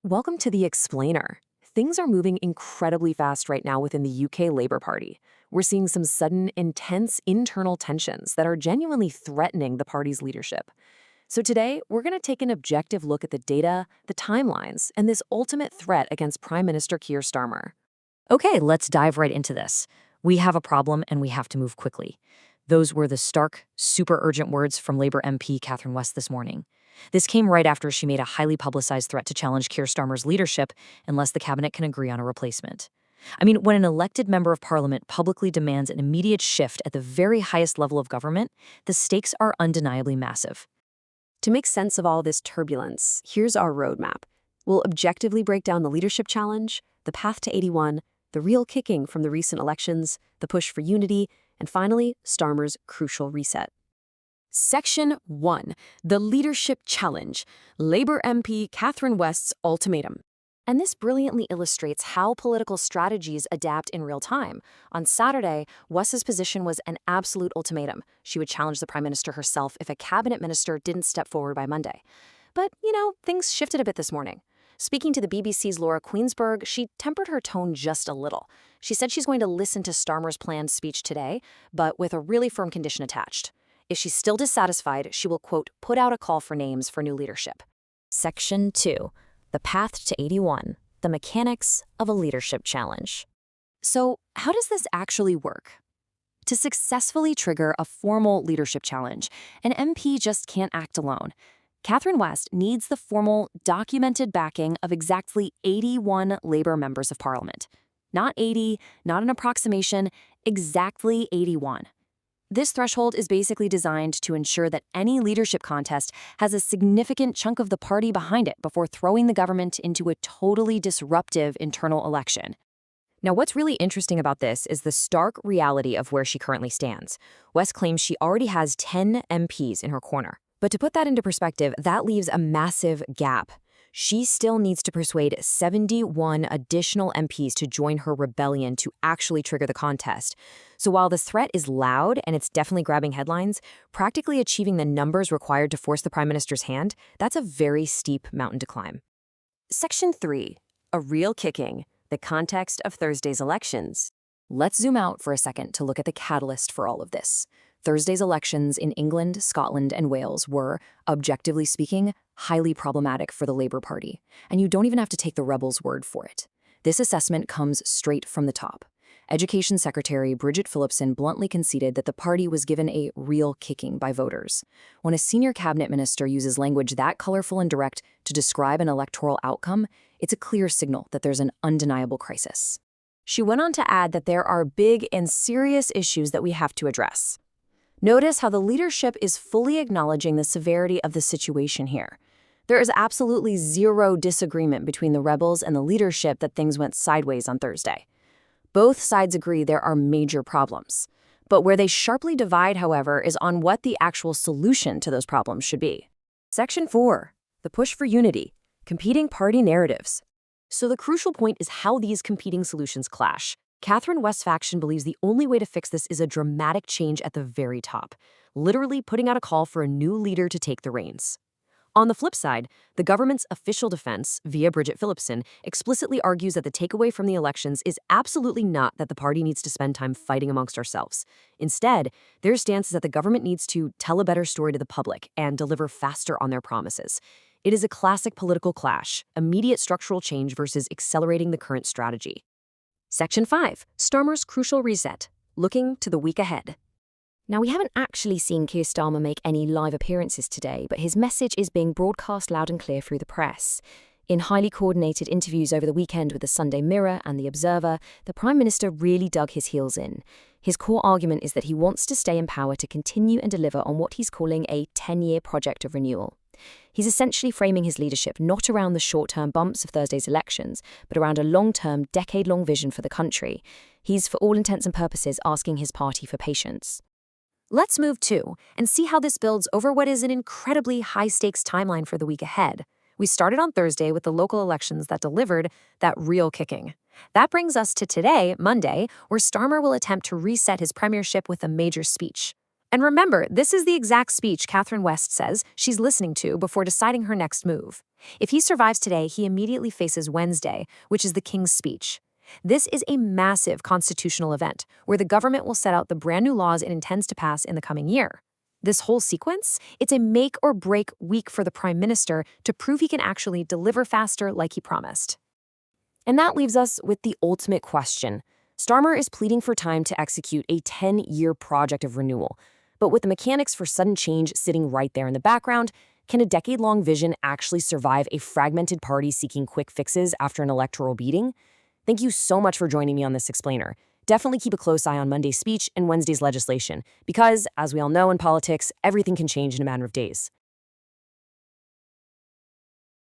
Welcome to The Explainer. Things are moving incredibly fast right now within the UK Labour Party. We're seeing some sudden, intense internal tensions that are genuinely threatening the party's leadership. So today, we're going to take an objective look at the data, the timelines, and this ultimate threat against Prime Minister Keir Starmer. Okay, let's dive right into this. We have a problem and we have to move quickly. Those were the stark, super urgent words from Labour MP Catherine West this morning. This came right after she made a highly publicized threat to challenge Keir Starmer's leadership unless the cabinet can agree on a replacement. When an elected member of parliament publicly demands an immediate shift at the very highest level of government, the stakes are undeniably massive. To make sense of all this turbulence, here's our roadmap. We'll objectively break down the leadership challenge, the path to 81, the real kicking from the recent elections, the push for unity, and finally, Starmer's crucial reset. Section 1. The Leadership Challenge. Labour MP Catherine West's ultimatum. And this brilliantly illustrates how political strategies adapt in real time. On Saturday, West's position was an absolute ultimatum. She would challenge the Prime Minister herself if a cabinet minister didn't step forward by Monday. But, things shifted a bit this morning. Speaking to the BBC's Laura Queensberg, she tempered her tone just a little. She said she's going to listen to Starmer's planned speech today, but with a really firm condition attached. If she's still dissatisfied, she will, quote, put out a call for names for new leadership. Section 2. The path to 81. The mechanics of a leadership challenge. So, how does this actually work? To successfully trigger a formal leadership challenge, an MP just can't act alone. Catherine West needs the formal, documented backing of exactly 81 Labour members of Parliament. Not 80, not an approximation, exactly 81. This threshold is basically designed to ensure that any leadership contest has a significant chunk of the party behind it before throwing the government into a totally disruptive internal election. Now, what's really interesting about this is the stark reality of where she currently stands. West claims she already has 10 MPs in her corner. But to put that into perspective, that leaves a massive gap. She still needs to persuade 71 additional MPs to join her rebellion to actually trigger the contest. So while this threat is loud and it's definitely grabbing headlines, practically achieving the numbers required to force the Prime Minister's hand, that's a very steep mountain to climb. Section 3. A real kicking. The context of Thursday's elections. Let's zoom out for a second to look at the catalyst for all of this. Thursday's elections in England, Scotland, and Wales were, objectively speaking, highly problematic for the Labour Party. And you don't even have to take the rebels' word for it. This assessment comes straight from the top. Education Secretary Bridget Phillipson bluntly conceded that the party was given a real kicking by voters. When a senior cabinet minister uses language that colorful and direct to describe an electoral outcome, it's a clear signal that there's an undeniable crisis. She went on to add that there are big and serious issues that we have to address. Notice how the leadership is fully acknowledging the severity of the situation here. There is absolutely zero disagreement between the rebels and the leadership that things went sideways on Thursday. Both sides agree there are major problems. But where they sharply divide, however, is on what the actual solution to those problems should be. Section 4. The push for unity. Competing party narratives. So the crucial point is how these competing solutions clash. Catherine West's faction believes the only way to fix this is a dramatic change at the very top, literally putting out a call for a new leader to take the reins. On the flip side, the government's official defense, via Bridget Phillipson, explicitly argues that the takeaway from the elections is absolutely not that the party needs to spend time fighting amongst ourselves. Instead, their stance is that the government needs to tell a better story to the public and deliver faster on their promises. It is a classic political clash, immediate structural change versus accelerating the current strategy. Section 5. Starmer's crucial reset. Looking to the week ahead. Now, we haven't actually seen Keir Starmer make any live appearances today, but his message is being broadcast loud and clear through the press. In highly coordinated interviews over the weekend with the Sunday Mirror and The Observer, the Prime Minister really dug his heels in. His core argument is that he wants to stay in power to continue and deliver on what he's calling a 10-year project of renewal. He's essentially framing his leadership not around the short-term bumps of Thursday's elections, but around a long-term, decade-long vision for the country. He's, for all intents and purposes, asking his party for patience. Let's move to and see how this builds over what is an incredibly high-stakes timeline for the week ahead. We started on Thursday with the local elections that delivered that real kicking. That brings us to today, Monday, where Starmer will attempt to reset his premiership with a major speech. And remember, this is the exact speech Catherine West says she's listening to before deciding her next move. If he survives today, he immediately faces Wednesday, which is the King's Speech. This is a massive constitutional event where the government will set out the brand new laws it intends to pass in the coming year. This whole sequence, it's a make or break week for the Prime Minister to prove he can actually deliver faster like he promised. And that leaves us with the ultimate question. Starmer is pleading for time to execute a 10-year project of renewal. But with the mechanics for sudden change sitting right there in the background, can a decade-long vision actually survive a fragmented party seeking quick fixes after an electoral beating? Thank you so much for joining me on this explainer. Definitely keep a close eye on Monday's speech and Wednesday's legislation, because, as we all know in politics, everything can change in a matter of days.